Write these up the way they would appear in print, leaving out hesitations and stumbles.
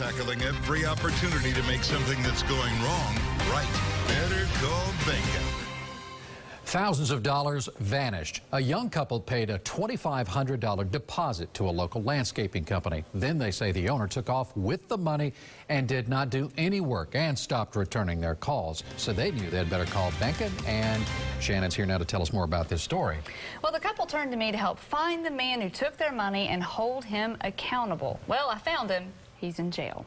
tackling every opportunity to make something that's going wrong right. Better call Benkin. Thousands of dollars vanished. A young couple paid a $2,500 deposit to a local landscaping company. Then they say the owner took off with the money and did not do any work and stopped returning their calls. So they knew they'd better call Benkin, and Shannon's here now to tell us more about this story. Well, the couple turned to me to help find the man who took their money and hold him accountable. Well, I found him. He's in jail.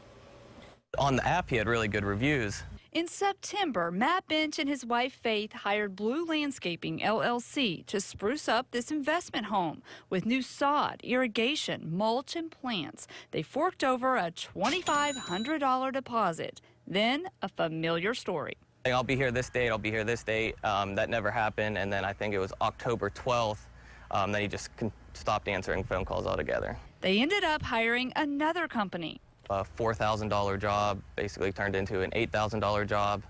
On the app, he had really good reviews. In September, Matt Bench and his wife Faith hired Blue Landscaping, LLC, to spruce up this investment home with new sod, irrigation, mulch, and plants. They forked over a $2,500 deposit. Then a familiar story. I'll be here this date, I'll be here this date. That never happened, and then I think it was October 12th that he just stopped answering phone calls altogether. They ended up hiring another company. A $4,000 job basically turned into an $8,000 job,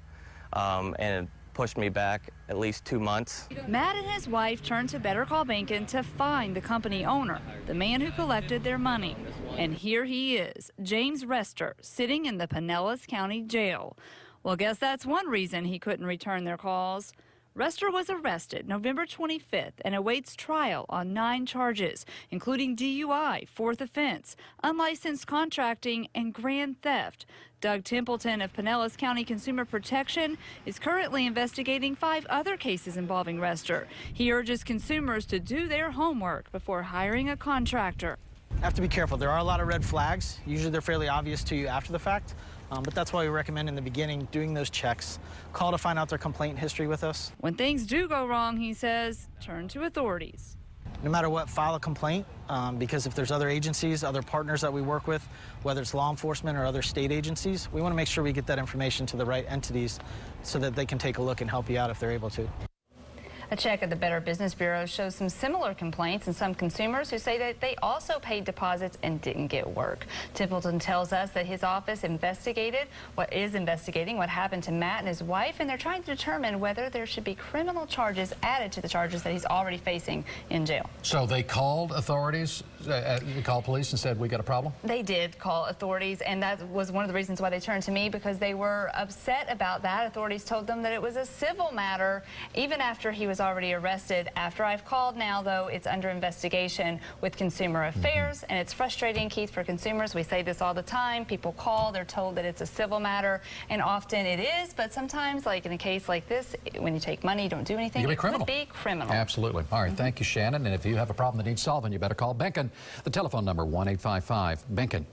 and it pushed me back at least 2 months. Matt and his wife turned to Better Call Benkin to find the company owner, the man who collected their money. And here he is, James Rester, sitting in the Pinellas County Jail. Well, guess that's one reason he couldn't return their calls. Rester was arrested November 25th and awaits trial on 9 charges, including DUI, fourth offense, unlicensed contracting, and grand theft. Doug Templeton of Pinellas County Consumer Protection is currently investigating 5 other cases involving Rester. He urges consumers to do their homework before hiring a contractor. Have to be careful. There are a lot of red flags. Usually they're fairly obvious to you after the fact, but that's why we recommend in the beginning doing those checks. Call to find out their complaint history with us. When things do go wrong, he says, turn to authorities. No matter what, file a complaint, because if there's other agencies, other partners that we work with, whether it's law enforcement or other state agencies, we want to make sure we get that information to the right entities so that they can take a look and help you out if they're able to. A check at the Better Business Bureau shows some similar complaints and some consumers who say that they also paid deposits and didn't get work. Templeton tells us that his office investigating what happened to Matt and his wife, and they're trying to determine whether there should be criminal charges added to the charges that he's already facing in jail. So they called authorities, they called police and said, we got a problem? They did call authorities, and that was one of the reasons why they turned to me, because they were upset about that. Authorities told them that it was a civil matter, even after he was already arrested. After I've called now, though, it's under investigation with Consumer Affairs, and it's frustrating, Keith, for consumers. We say this all the time. People call, they're told that it's a civil matter, and often it is, but sometimes, like in a case like this, when you take money, you don't do anything, it could be criminal. Absolutely. All right, thank you, Shannon. And if you have a problem that needs solving, you better call Benkin. The telephone number, 1-855-BENKIN.